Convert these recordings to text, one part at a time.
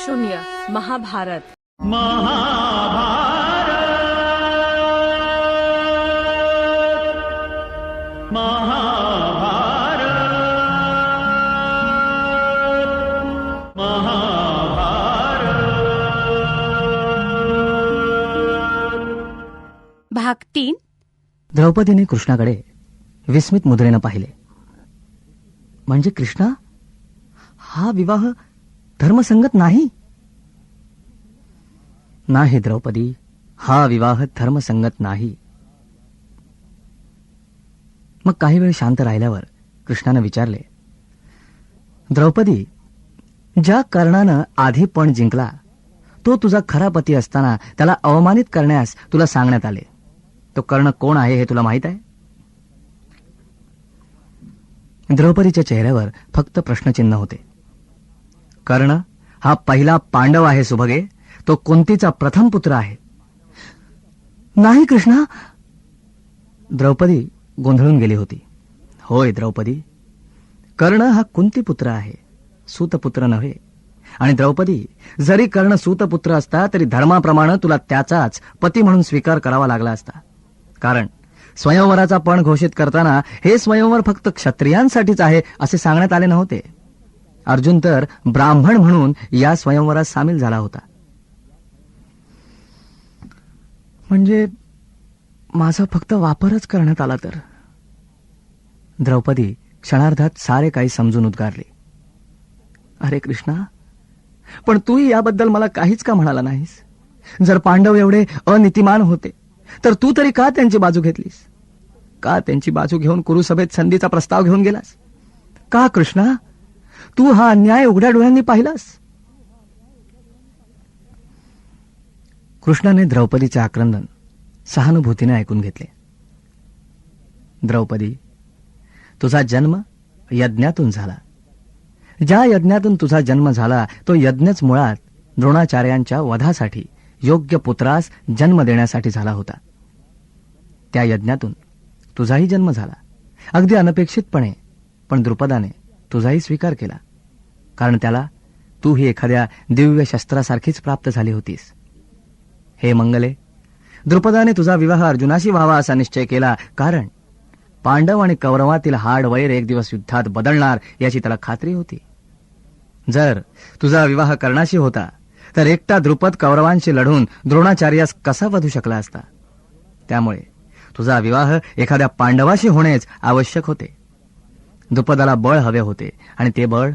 शून्य महाभारत भाग 3. द्रौपदीने कृष्णाकडे विस्मित मुद्रेनं पाहिले. म्हणजे कृष्णा, हा विवाह धर्मसंगत नाही. नाही द्रौपदी, हा विवाह धर्मसंगत नाही. मग काही वेळ शांत राहिल्यावर कृष्णानं विचारले, द्रौपदी, ज्या कर्णानं आधी पण जिंकला तो तुझा खरा पती असताना त्याला अवमानित करण्यास तुला सांगण्यात आले. तो कर्ण कोण आहे हे तुला माहित आहे? द्रौपदीच्या चेहऱ्यावर फक्त प्रश्नचिन्ह होते. कर्ण हा पहिला पांडव आहे सुभगे. तो कुंतीचा प्रथम पुत्र आहे. नाही कृष्णा. द्रौपदी गोंधळून गेली होती. होय द्रौपदी, कर्ण हा कुंतीपुत्र आहे, सूतपुत्र नव्हे. आणि द्रौपदी, जरी कर्ण सूतपुत्र असता तरी धर्माप्रमाणे तुला त्याचाच पती म्हणून स्वीकार करावा लागला असता. कारण स्वयंवराचा पण घोषित करताना हे स्वयंवर फक्त क्षत्रियांसाठीच आहे असे सांगण्यात आले नव्हते. अर्जुन तर ब्राह्मण म्हणून या स्वयंवरात सामील झाला होता. म्हणजे माझा फक्त वापरच करण्यात आला तर? द्रौपदी क्षणार्धात सारे काही समजून उद्गारले. अरे कृष्णा, पण तूही याबद्दल मला काहीच का म्हणाला नाहीस? जर पांडव एवढे अनितिमान होते तर तू तरी का त्यांची बाजू घेतलीस? का त्यांची बाजू घेऊन कुरुसभेत संधीचा प्रस्ताव घेऊन गेलास? का कृष्णा, तू हा अन्याय उघड्या डोळ्यांनी पाहिलास? कृष्णाने द्रौपदीचे आक्रंदन सहानुभूतीने ऐकून घेतले. द्रौपदी, तुझा जन्म यज्ञातून झाला. ज्या यज्ञातून तुझा जन्म झाला तो यज्ञच मुळात द्रोणाचार्यांच्या वधासाठी योग्य पुत्रास जन्म देण्यासाठी झाला होता. त्या यज्ञातून तुझाही जन्म झाला, अगदी अनपेक्षितपणे. पण द्रुपदाने तुझाही स्वीकार केला, कारण त्याला तू ही एखाद्या दिव्य शस्त्रासारखीच प्राप्त झाली होतीस. हे मंगले, द्रुपदाने तुझा विवाह अर्जुनाशी व्हावा असा निश्चय केला, कारण पांडव आणि कौरवातील हाड वैर एक दिवस युद्धात बदलणार याची त्याला खात्री होती. जर तुझा विवाह कर्णाशी होता तर एकटा द्रुपद कौरवांशी लढून द्रोणाचार्यास कसा वधू शकला असता? त्यामुळे तुझा विवाह एखाद्या पांडवाशी होणेच आवश्यक होते. द्रुपदाला बळ हवे होते आणि ते बळ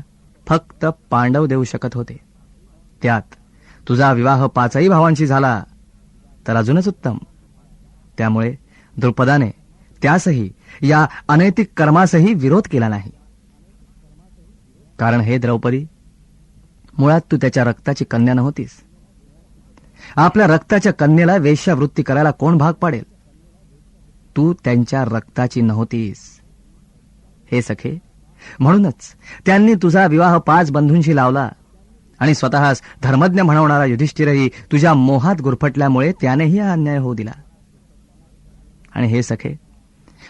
फक्त पांडव देऊ शकत होते. त्यात तुझा विवाह पाचही भावांशी झाला तर अजूनच उत्तम. त्यामुळे द्रुपदाने त्यासही, या अनैतिक कर्मासही विरोध केला नाही. कारण हे द्रौपदी, मुळात तू त्याच्या रक्ताची कन्या नव्हतीस. आपल्या रक्ताच्या कन्येला वेश्यावृत्ती करायला कोण भाग पाडेल? तू त्यांच्या रक्ताची नव्हतीस. हे सखे, म्हणूनच त्यांनी तुझा विवाह 5 बंधूंशी लावला आणि स्वतःस धर्मज्ञ म्हणवणारा युधिष्ठिरही तुझ्या मोहात गुरफटल्यामुळे त्यानेही हा अन्याय होऊ दिला. आणि हे सखे,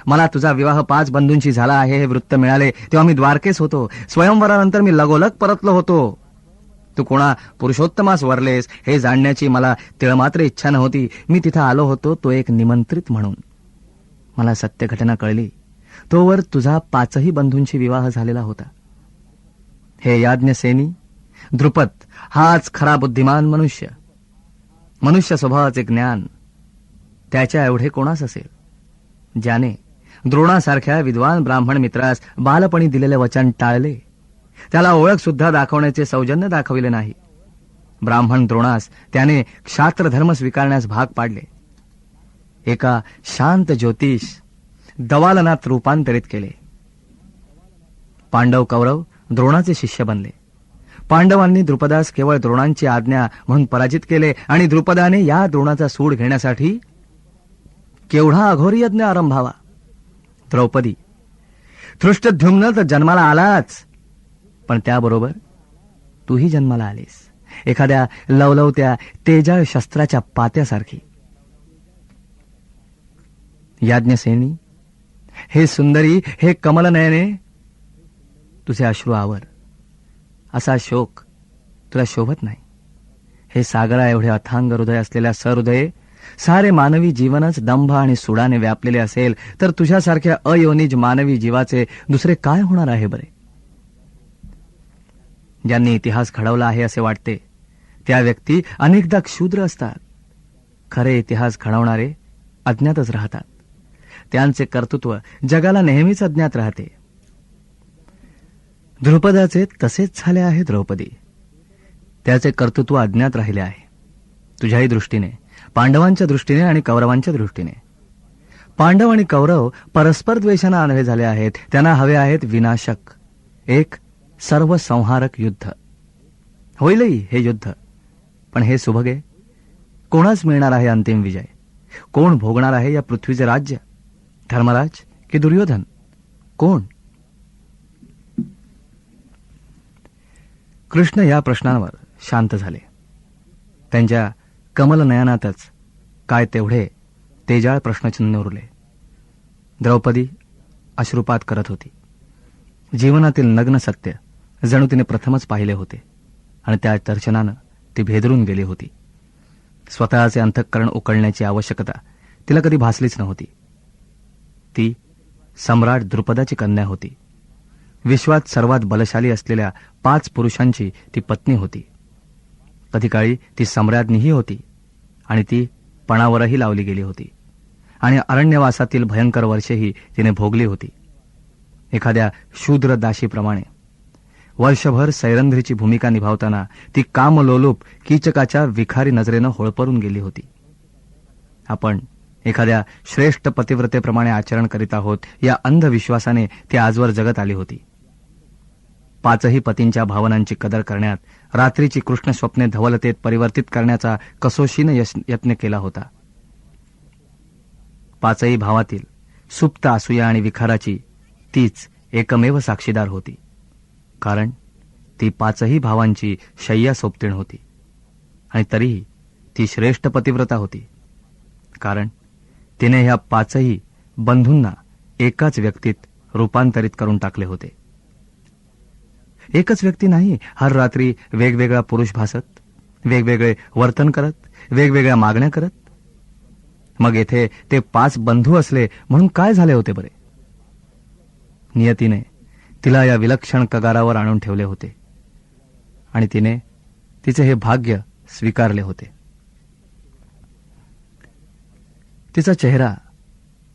मला तुझा विवाह 5 बंधूंशी झाला आहे हे वृत्त मिळाले तेव्हा मी द्वारकेस होतो. स्वयंवरानंतर मी लगोलग परतलो होतो. तू कोणा पुरुषोत्तमास वरलेस हे जाणण्याची मला तिळमात्र इच्छा नव्हती. मी तिथं आलो होतो तो एक निमंत्रित म्हणून. मला सत्य घटना कळली तोवर तुझा 5ही बंधूंशी विवाह झालेला होता. हे याज्ञसेनी, द्रुपद हाच खरा बुद्धिमान मनुष्य. मनुष्य स्वभावाचे ज्ञान त्याच्या एवढे कोणास असेल, ज्याने द्रोणासारख्या विद्वान ब्राह्मण मित्रास बालपणी दिलेले वचन टाळले, त्याला ओळख सुद्धा दाखवण्याचे सौजन्य दाखविले नाही. ब्राह्मण द्रोणास त्याने क्षात्र धर्म स्वीकारण्यास भाग पाडले. एका शांत ज्योतिष दवालनात रूपांतरित केले. पांडव कौरव द्रोणाचे शिष्य बनले. पांडवांनी द्रुपदास केवळ द्रोणांची आज्ञा म्हणून पराजित केले आणि द्रुपदाने या द्रोणाचा सूड घेण्यासाठी केवढा अघोरी यज्ञ आरंभावा. द्रौपदी, धृष्टद्युम्न तर जन्माला आलाच, पण त्याबरोबर तूही जन्माला आलीस, एखाद्या लवलवत्या तेजाळ शस्त्राच्या पात्यासारखी. याज्ञसेनी, हे सुंदरी, हे कमलनयने, तुझे अश्रू आवर. असा शोक तुला शोभत नाही. हे सागरा एवढे अथांग हृदय असलेल्या सहृदये, सारे मानवी जीवनच दंभ आणि सुडाने व्यापलेले असेल तर तुझ्यासारख्या अयोनिज मानवी जीवाचे दुसरे काय होणार आहे बरे? ज्यांनी इतिहास घडवला आहे असे वाटते त्या व्यक्ती अनेकदा क्षुद्र असतात. खरे इतिहास घडवणारे अज्ञातच राहतात. त्यांचे कर्तृत्व जगाला नेहमीच अज्ञात राहते. द्रुपदाचे तसेच झाले आहे द्रौपदी. त्याचे कर्तृत्व अज्ञात राहिले आहे. तुझ्याही दृष्टीने, पांडवांच्या दृष्टीने आणि कौरवांच्या दृष्टीने. पांडव आणि कौरव परस्पर द्वेषाने आंधळे झाले आहेत. त्यांना हवे आहेत विनाशक, एक सर्वसंहारक युद्ध. होईलही हे युद्ध, पण हे सुभगे, कोणास मिळणार आहे अंतिम विजय? कोण भोगणार आहे या पृथ्वीचे राज्य? धर्मराज की दुर्योधन? कोण? कृष्ण या प्रश्नांवर शांत झाले. त्यांच्या कमल नयनातच काय तेवढे तेजाळ प्रश्नचिन्ह उरले. द्रौपदी अश्रुपात करत होती. जीवनातील नग्न सत्य जणू तिने प्रथमच पाहिले होते आणि त्या दर्शनानं ती भेदरून गेली होती. स्वतःचे अंतःकरण उकळण्याची आवश्यकता तिला कधी भासलीच नव्हती. ती सम्राट द्रुपदाची कन्या होती. विश्वात सर्वात बलशाली असलेल्या 5 पुरुषांची ती पत्नी होती. कधी काळी ती सम्राज्ञीही होती आणि ती पणावरही लावली गेली होती आणि अरण्यवासातील भयंकर वर्षेही तिने भोगली होती. एखाद्या शूद्र दाशीप्रमाणे वर्षभर सैरंध्रीची भूमिका निभावताना ती कामलोलूप कीचकाच्या विखारी नजरेनं होळपरून गेली होती. आपण एखाद्या श्रेष्ठ पतिव्रतेप्रमाणे आचरण करीत आहोत या अंधविश्वासाने ती आजवर जगत आली होती. 5ही पतींच्या भावनांची कदर करण्यात रात्रीची कृष्ण स्वप्ने धवलतेत परिवर्तित करण्याचा कसोशीनं यत्न केला होता. 5ही भावातील सुप्त असूया आणि विखाराची तीच एकमेव साक्षीदार होती. कारण ती 5ही भावांची शय्या सोबतीण होती आणि तरीही ती श्रेष्ठ पतिव्रता होती. कारण तिने ह्या 5ही बंधूंना एकाच व्यक्तीत रूपांतरित करून टाकले होते. एकच व्यक्ती नाही, हर रात्री वेगवेगळा पुरुष भासत, वेगवेगळे वर्तन करत, वेगवेगळ्या मागण्या करत. मग येथे ते 5 बंधू असले म्हणून काय झाले होते बरे? नियतीने तिला या विलक्षण कगारावर आणून ठेवले होते आणि तिने तिचे हे भाग्य स्वीकारले होते. तिचा चेहरा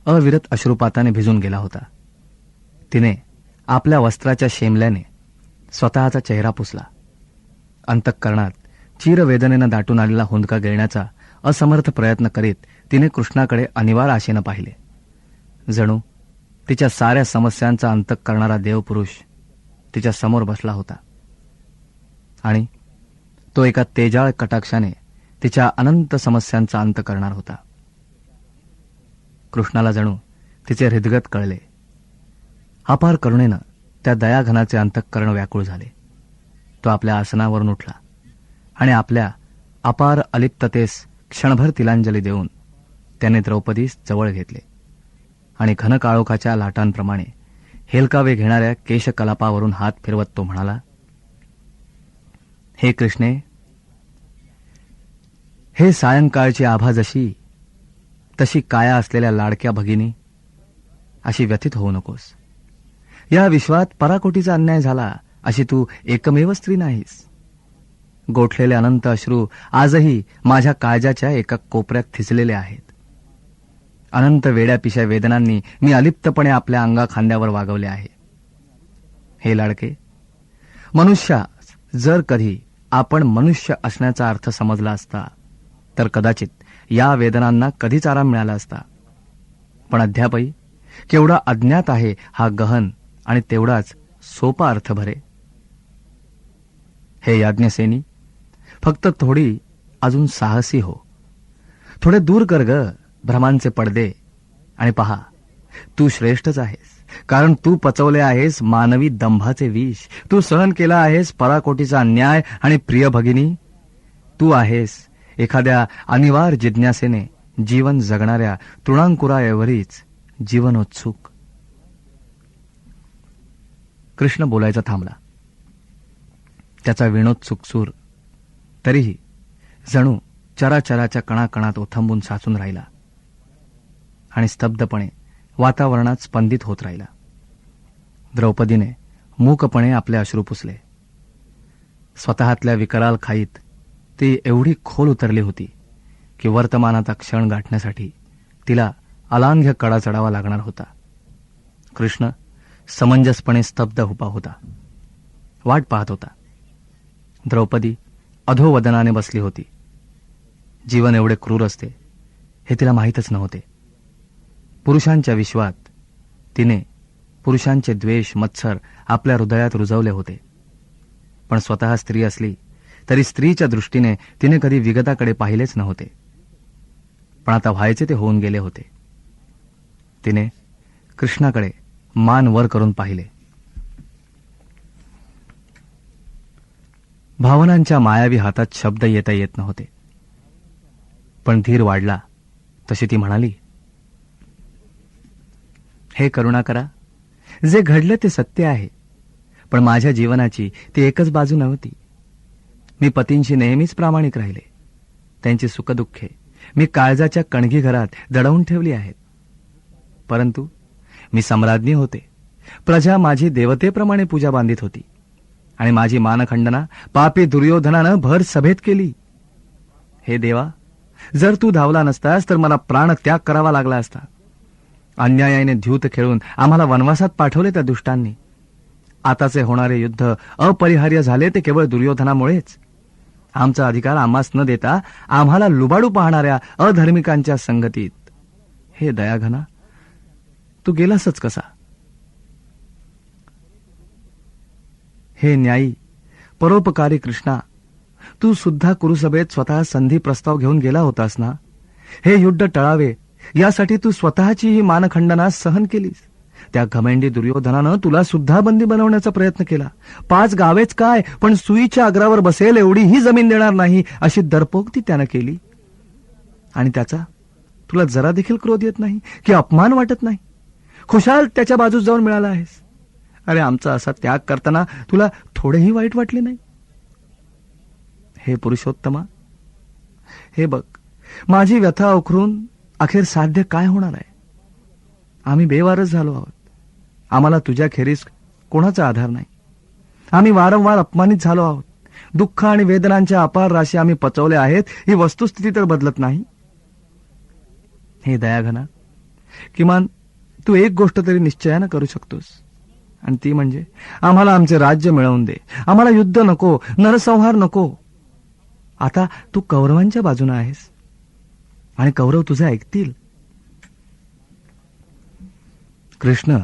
अविरत अश्रुपाताने भिजून गेला होता. तिने आपल्या वस्त्राच्या शेमल्याने स्वतःचा चेहरा पुसला. अंतःकरणात चिरवेदनेनं दाटून आलेला हुंदका गिळण्याचा असमर्थ प्रयत्न करीत तिने कृष्णाकडे अनिवार आशेनं पाहिले. जणू तिच्या साऱ्या समस्यांचा अंत करणारा देवपुरुष तिच्या समोर बसला होता आणि तो एका तेजाळ कटाक्षाने तिच्या अनंत समस्यांचा अंत करणार होता. कृष्णाला जणू तिचे हृदगत कळले. अपार करुणेनं त्या दयाघनाचे अंतःकरण व्याकुळ झाले. तो आपल्या आसनावरून उठला आणि आपल्या अपार अलिप्ततेस क्षणभर तिलांजली देऊन त्याने द्रौपदीस जवळ घेतले आणि घनकाळोखाच्या लाटांप्रमाणे हेलकावे घेणाऱ्या केशकलापावरून हात फिरवत तो म्हणाला, हे कृष्णे, हे सायंकाळची आभा जशी तशी काया असलेल्या लाडक्या भगिनी अशी व्यथित होऊ नकोस. या विश्वात पराकोटीचा अन्याय झाला अशी तू एकमेव स्त्री नाहीस. गोठलेले अनंत अश्रू आजही माझ्या काळजाच्या एका कोपऱ्यात थिजलेले आहेत. अनंत वेड्यापिशा वेदनांनी मी अलिप्तपणे आपल्या अंगा खांद्यावर वागवले आहे. हे लाडके, मनुष्या जर कधी आपण मनुष्य असण्याचा अर्थ समजला असता तर कदाचित या वेदनांना कधीच आराम मिळाला असता. पण अद्यापही केवढा अज्ञात आहे हा गहन आणि तेवढाच सोपा अर्थ भरे. हे याज्ञसेनी, फक्त थोडी अजून साहसी हो. थोडे दूर कर ग भ्रमांचे पडदे आणि पहा, तू श्रेष्ठच आहेस. कारण तू पचवले आहेस मानवी दंभाचे विष. तू सहन केला आहेस पराकोटीचा अन्याय. आणि प्रिय भगिनी, तू आहेस एखाद्या अनिवार्य जिज्ञासेने जीवन जगणाऱ्या तृणांकुराएवढीच जीवनोत्सुक. कृष्ण बोलायचा थांबला. त्याचा विनोत्सुक सूर तरीही जणू चराचराच्या कणाकणात ओथंबून साचून राहिला आणि स्तब्धपणे वातावरणात स्पंदित होत राहिला. द्रौपदीने मूकपणे आपले अश्रू पुसले. स्वतःतल्या विकराल खाईत ती एवढी खोल उतरली होती की वर्तमानाचा क्षण गाठण्यासाठी तिला अलांघ्य कडा चढावा लागणार होता. कृष्ण समंजसपणे स्तब्ध उभा होता, वाट पाहत होता. द्रौपदी अधोवदनाने बसली होती. जीवन एवढे क्रूर असते हे तिला माहीतच नव्हते. पुरुषांच्या विश्वात तिने पुरुषांचे द्वेष मत्सर आपल्या हृदयात रुजवले होते. पण स्वतः स्त्री असली तरी स्त्रीच्या दृष्टीने तिने कधी विगताकडे पाहिलेच नव्हते. पण आता व्हायचे ते होऊन गेले होते. तिने कृष्णाकडे मान वर करून पाहिले. भावनांच्या मायावी हातात शब्द येता येत नव्हते. पण धीर वाढला तशी ती म्हणाली, हे करुणाकरा, जे घडलं ते सत्य आहे, पण माझ्या जीवनाची ती एकच बाजू नव्हती. मी पतींशी नेहमीच प्रामाणिक राहिले. त्यांची सुखदुःखे मी काळजाच्या कणगी घरात दडवून ठेवली आहेत. परंतु मी सम्राज्ञी होते. प्रजा माझी देवतेप्रमाणे पूजा बांधित होती आणि माझी मानखंडना पापी दुर्योधनानं भर सभेत केली. हे देवा, जर तू धावला नसतास तर मला प्राण त्याग करावा लागला असता. अन्यायाने द्यूत खेळून आम्हाला वनवासात पाठवले त्या दुष्टांनी. आताचे होणारे युद्ध अपरिहार्य झाले ते केवळ दुर्योधनामुळेच. आमचा अधिकार आम्हास न देता आम्हाला लुबाडू पाहणाऱ्या अधर्मिकांच्या संगतीत. हे दयाघना, तू गेलासच कसा? हे न्यायी परोपकारी कृष्णा, तू सुद्धा कुरुसभेत स्वतः संधी प्रस्ताव घेऊन गेला होतास ना? हे युद्ध टळावे यासाठी तू स्वतःची ही मानखंडना सहन केलीस. त्या घमेंडी दुर्योधनानं तुला सुद्धा बंदी बनवण्याचा प्रयत्न केला. 5 गावेच काय, पण सुईच्या अग्रावर बसेल एवढी ही जमीन देणार नाही अशी दरपोक्ती त्यानं केली. आणि त्याचा तुला जरा देखील क्रोध येत नाही की अपमान वाटत नाही? खुशाल त्याच्या बाजूस जाऊन मिळाला आहेस. अरे, आमचा असा त्याग करताना तुला थोडेही वाईट वाटले नाही? हे पुरुषोत्तमा, हे बघ, माझी व्यथा उखरून अखेर साध्य काय होणार आहे? आम्ही बेवारस झालो आहोत. आम्हाला तुझ्याखेरीज कोणाचा आधार नाही. आम्ही वारंवार अपमानित झालो आहोत. दुःख आणि वेदनांच्या अपार राशी आम्ही पचवल्या आहेत. ही वस्तुस्थिती तर बदलत नाही. हे दयाघना, किमान तू एक गोष्ट तरी निश्चयानं करू शकतोस, आणि ती म्हणजे आम्हाला आमचे राज्य मिळवून दे. आम्हाला युद्ध नको, नरसंहार नको. आता तू कौरवांच्या बाजूने आहेस आणि कौरव तुझे ऐकतील. कृष्ण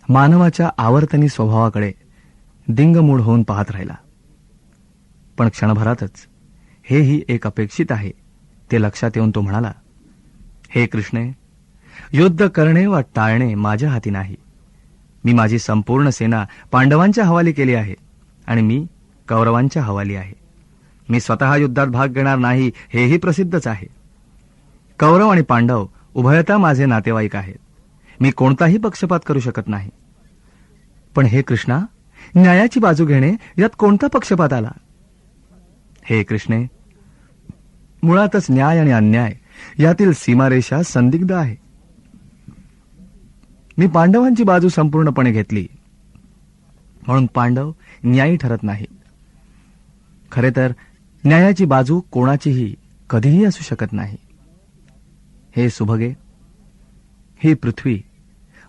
मानवाच्या आवर्तनी स्वभावाकडे दिंगमूढ होऊन पाहत राहिला. पण क्षणभरातच हेही एक अपेक्षित आहे ते लक्षात येऊन तो म्हणाला, हे कृष्णे, युद्ध करणे वा टाळणे माझ्या हाती नाही. मी माझी संपूर्ण सेना पांडवांच्या हवाली केली आहे आणि मी कौरवांच्या हवाली आहे. मी स्वतः युद्धात भाग घेणार नाही हेही प्रसिद्धच आहे. कौरव आणि पांडव उभयता माझे नातेवाईक आहेत. मी कोणताही पक्षपात करू शकत नाही. पण हे कृष्णा, न्यायाची बाजू घेणे यात कोणता पक्षपात आला? हे कृष्णे, मुळातच न्याय आणि अन्याय यातील सीमारेषा संदिग्ध आहे. मी पांडवांची बाजू संपूर्णपणे घेतली म्हणून पांडव न्यायी ठरत नाही. खरे तर न्यायाची बाजू कोणाचीही कधीही असू शकत नाही. हे सुभगे, ही पृथ्वी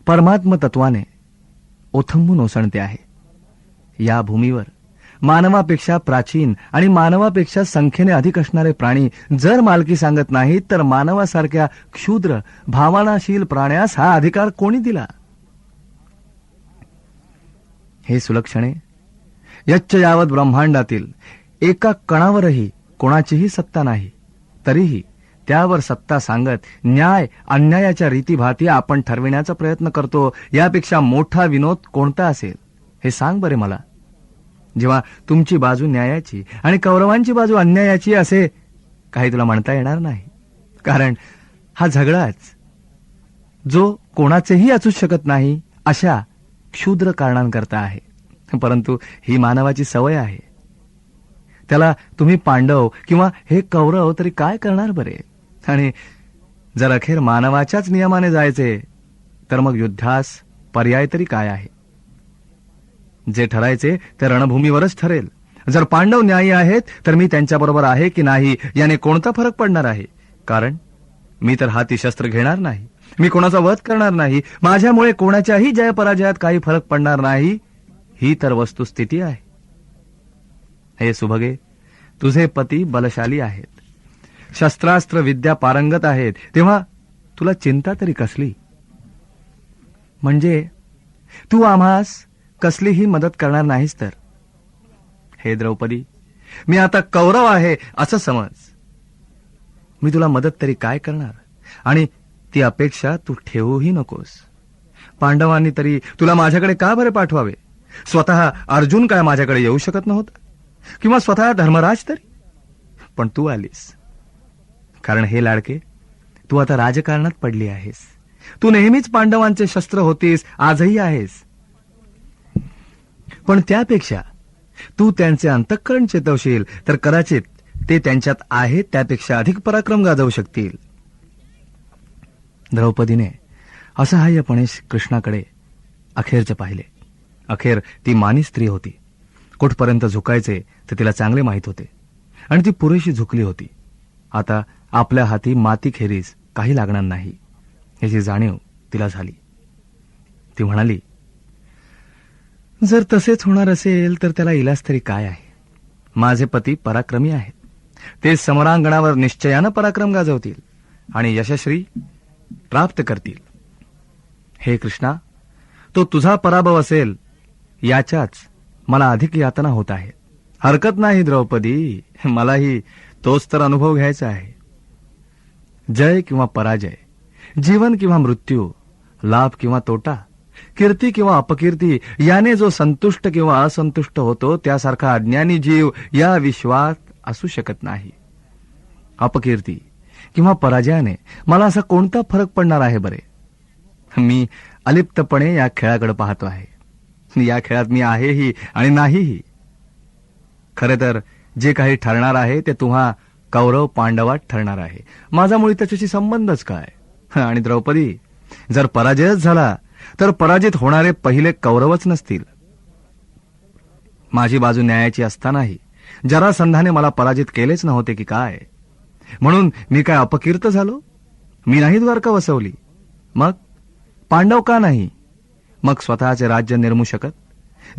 परमात्म तत्वाने ओथंबून ओसंडते आहे. या भूमीवर मानवापेक्षा प्राचीन आणि मानवापेक्षा संख्येने अधिक असणारे प्राणी जर मालकी सांगत नाहीत तर मानवासारख्या क्षुद्र भावनाशील प्राण्यास हा अधिकार कोणी दिला? हे सुलक्षणे, यच्च यावत ब्रह्मांडातील एका कणावरही कोणाचीही सत्ता नाही, तरीही त्यावर सत्ता सांगत न्याय अन्यायाच्या रीतीभाती आपण ठरविण्याचा प्रयत्न करतो. यापेक्षा मोठा विनोद कोणता असेल हे सांग बरे मला. जेव्हा तुमची बाजू न्यायाची आणि कौरवांची बाजू अन्यायाची असे काही तुला म्हणता येणार नाही. कारण हा झगडाच जो कोणाचेही असूच शकत नाही अशा क्षुद्र कारणांकरता आहे. परंतु ही मानवाची सवय आहे. त्याला तुम्ही पांडव किंवा हे कौरव तरी काय करणार बरे? आणि जर अखेर मानवाच्याच नियमाने जायचे तर मग युद्धास पर्याय तरी काय आहे? जे ठरायचे ते रणभूमीवरच ठरेल. जर पांडव न्यायी आहेत तर मी त्यांच्याबरोबर आहे की नाही याने कोणता फरक पडणार आहे? कारण मी तर हाती शस्त्र घेणार नाही, मी कोणाचा वध करणार नाही, माझ्यामुळे कोणाच्याही जयपराजयात काही फरक पडणार नाही, ही तर वस्तुस्थिती आहे. हे सुभगे, तुझे पती बलशाली आहेत, शस्त्रास्त्र विद्या पारंगत आहेत, तेव्हा तुला चिंता तरी कसली? म्हणजे तू आम्हास कसलीही मदत करणार नाहीस तर? हे द्रौपदी, मी आता कौरव आहे असं समज. मी तुला मदत तरी काय करणार, आणि ती अपेक्षा तू ठेवूही नकोस. पांडवांनी तरी तुला माझ्याकडे का बरे पाठवावे? स्वतः अर्जुन काय माझ्याकडे येऊ शकत नव्हता, किंवा स्वतः धर्मराज तरी? पण तू आलीस, कारण हे लाडके, तू आता राजकारणात पडली आहेस. तू नेहमीच पांडवांचे शस्त्र होतीस, आजही आहेस. पण त्यापेक्षा तू त्यांचे अंतःकरण चेतवशील तर कदाचित ते त्यांच्यात आहेत त्यापेक्षा अधिक पराक्रम गाजवू शकतील. द्रौपदीने असहाय्यपणे कृष्णाकडे अखेरचे पाहिले. अखेर ती मानी स्त्री होती. कुठपर्यंत झुकायचे ते तिला चांगले माहीत होते, आणि ती पुरेशी झुकली होती. आता आपल्या हाती मातीखेरीज काही लागणार नाही याची जाणीव तिला झाली. ती म्हणाली, जर तसेच होणार असेल तर त्याला इलाज तरी काय आहे? माझे पती पराक्रमी आहेत, ते समरांगणावर निश्चयानं पराक्रम गाजवतील आणि यशश्री प्राप्त करतील. हे कृष्णा, तो तुझा पराभव असेल याच्याच मला अधिक यातना होत आहे. हरकत नाही द्रौपदी, मलाही तोच तर अनुभव घ्यायचा आहे. जय किंवा पराजय, जीवन किंवा मृत्यू, लाभ किंवा तोटा, कीर्ती किंवा अपकीर्ती, याने जो संतुष्ट किंवा असंतुष्ट होतो त्यासारखा अज्ञानी जीव या विश्वात असू शकत नाही. अपकीर्ती किंवा पराजयाने मला असा कोणता फरक पडणार आहे बरे? मी अलिप्तपणे या खेळाकडे पाहतो आहे. या खेळात मी आहेही आणि नाहीही. खरे तर जे काही ठरणार आहे ते तुम्हा कौरव पांडवात ठरणार आहे. माझा मुळी त्याच्याशी संबंधच काय? आणि द्रौपदी, जर पराजयच झाला तर पराजित होणारे पहिले कौरवच नसतील. माझी बाजू न्यायाची असतानाही जरासंधाने मला पराजित केलेच नव्हते की काय? म्हणून मी काय अपकीर्त झालो? मी नाही द्वारका वसवली, मग पांडव का नाही? मग स्वतःचे राज्य निर्मू शकत?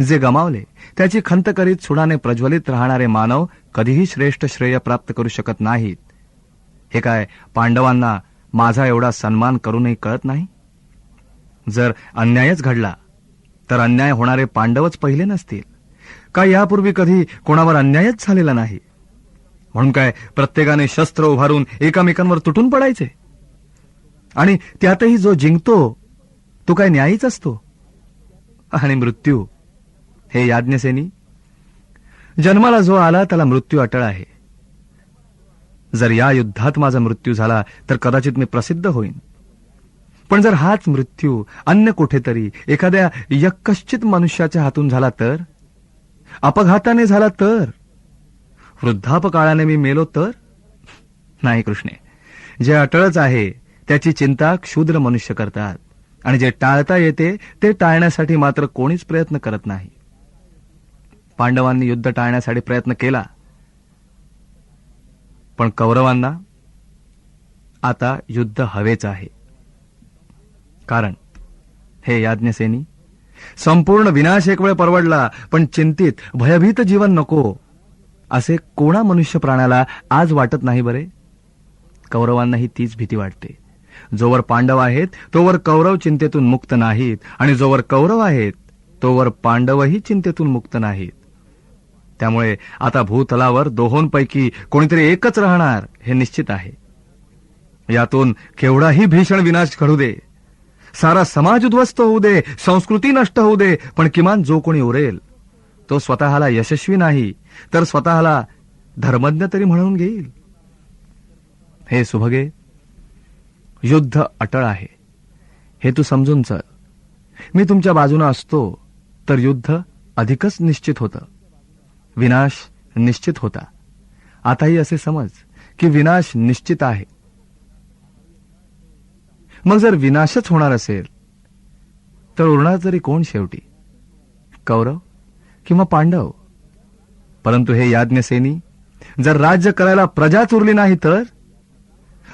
जे गमावले त्याची खंत करीत सुडाने प्रज्वलित राहणारे मानव कधीही श्रेष्ठ श्रेय प्राप्त करू शकत नाहीत. हे काय पांडवांना माझा एवढा सन्मान करूनही कळत नाही? जर अन्यायच घडला तर अन्याय होणारे पांडवच पहिले नसतील का? यापूर्वी कधी कोणावर अन्यायच झालेला नाही, म्हणून काय प्रत्येकाने शस्त्र उभारून एकामेकांवर तुटून पडायचे? आणि त्यातही जो जिंकतो तो काय न्यायीच असतो? आणि मृत्यू, हे याज्ञसेनी, जन्माला जो आला त्याला मृत्यू अटळ आहे. जर या युद्धात माझा मृत्यू झाला तर कदाचित मी प्रसिद्ध होईन, पण जर हाच मृत्यू अन्य कुठेतरी एखाद्या यक्कश्चित मनुष्याच्या हातून झाला तर, अपघाताने झाला तर, वृद्धापकाळाने मी मेलो तर? नाही कृष्णे, जे अटळच आहे त्याची चिंता क्षुद्र मनुष्य करतात, आणि जे टाळता येते ते टाळण्यासाठी मात्र कोणीच प्रयत्न करत नाही. पांडवांनी युद्ध टाळण्यासाठी प्रयत्न केला, पण कौरवांना आता युद्ध हवेच आहे. कारण हे याज्ञसेनी, संपूर्ण विनाश एक वेळ परवडला, पण चिंतित भयभीत जीवन नको असे कोणा मनुष्य प्राण्याला आज वाटत नाही बरे? कौरवांनाही तीच भीती वाटते. जोवर पांडव आहेत तोवर कौरव चिंतेतून मुक्त नाहीत, आणि जोवर कौरव आहेत तोवर पांडवही चिंतेतून मुक्त नाहीत. त्यामुळे आता भूतलावर दोहोंपैकी कोणीतरी एकच राहणार हे निश्चित आहे. यातून केवढाही भीषण विनाश घडू दे, सारा समाज उद्ध्वस्त होऊ दे, संस्कृती नष्ट होऊ दे, पण किमान जो कोणी उरेल तो स्वतःला यशस्वी नाही तर स्वतःला धर्मज्ञ तरी म्हणून घेईल. हे सुभगे, युद्ध अटळ आहे हे तू समजून चल. मी तुमच्या बाजूने असतो तर युद्ध अधिकच निश्चित होतं. विनाश निश्चित होता, आताही असे समज की विनाश निश्चित आहे. मग जर विनाशच होणार असेल तर उरणार तरी कोण शेवटी, कौरव किंवा पांडव? परंतु हे याज्ञसेनी, जर राज्य करायला प्रजाच उरली नाही तर,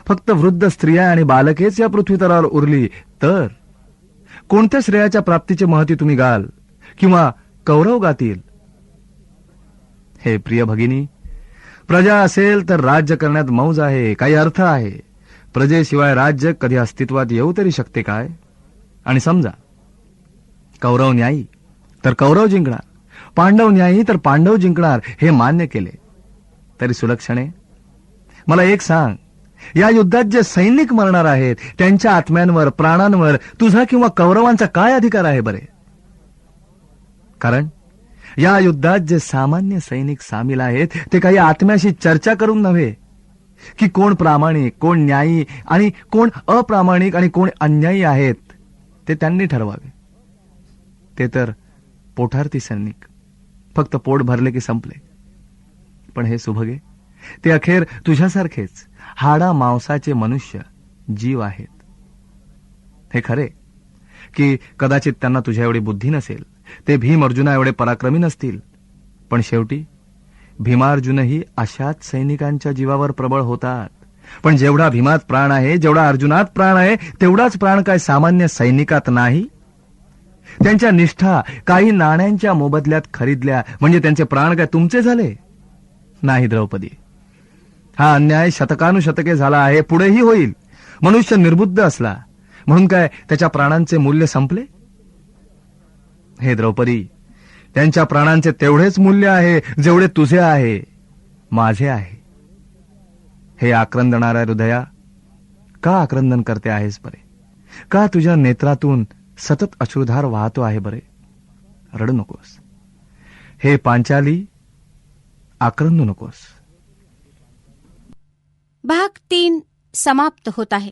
फक्त वृद्ध स्त्रिया आणि बालकेच या पृथ्वीतलावर उरली तर कोणत्या श्रेयाच्या प्राप्तीचे महती तुम्ही गाल किंवा कौरव गातील? हे प्रिय भगिनी, प्रजा असेल तर राज्य करण्यात मौज आहे, काही अर्थ आहे. प्रजेशिवाय राज्य कधी अस्तित्वात येऊ तरी शकते काय? आणि समजा, कौरव न्यायी तर कौरव जिंकणार, पांडव न्यायी तर पांडव जिंकणार, हे मान्य केले तरी सुलक्षणे, मला एक सांग, या युद्धात जे सैनिक मरणार आहेत त्यांच्या आत्म्यांवर, प्राणांवर तुझा किंवा कौरवांचा काय अधिकार आहे बरे? कारण या युद्धात जे सामान्य सैनिक सामील आहेत ते काही आत्म्याशी चर्चा करून नव्हे की कोण प्रामाणिक, कोण न्यायी आणि कोण अप्रामाणिक आणि कोण अन्यायी आहेत ते त्यांनी ठरवावे. ते तर पोठार्थी सैनिक, फक्त पोट भरले की संपले. पण हे सुभगे, ते अखेर तुझ्यासारखेच हाडा मांसाचे मनुष्य जीव आहेत. हे खरे की कदाचित त्यांना तुझ्या एवढी बुद्धी नसेल, ते भीम अर्जुना एवढे पराक्रमी नसतील, पण शेवटी भीमार्जुनही अशाच सैनिकांच्या जीवावर प्रबळ होतात. पण जेवढा भीमात प्राण आहे, जेवढा अर्जुनात प्राण आहे, तेवढाच प्राण काय सामान्य सैनिकात नाही? त्यांच्या निष्ठा काही नाण्यांच्या मोबदल्यात खरीदल्या म्हणजे त्यांचे प्राण काय तुमचे झाले? नाही द्रौपदी, हा अन्याय शतकानुशतके झाला आहे, पुढेही होईल. मनुष्य निर्बुद्ध असला म्हणून काय त्याच्या प्राणांचे मूल्य संपले? हे द्रौपदी, त्यांच्या प्राणांचे तेवढेच मूल्य आहे जेवढे तुझे आहे, माझे आहे. हे आक्रंदणाऱ्या हृदया, का आक्रंदन करते आहेस बरे? का तुझ्या नेत्रातून सतत अश्रुधार वाहतो आहे बरे? रडू नकोस. हे पांचाली, आक्रंदू नकोस. भाग 3 समाप्त होत आहे.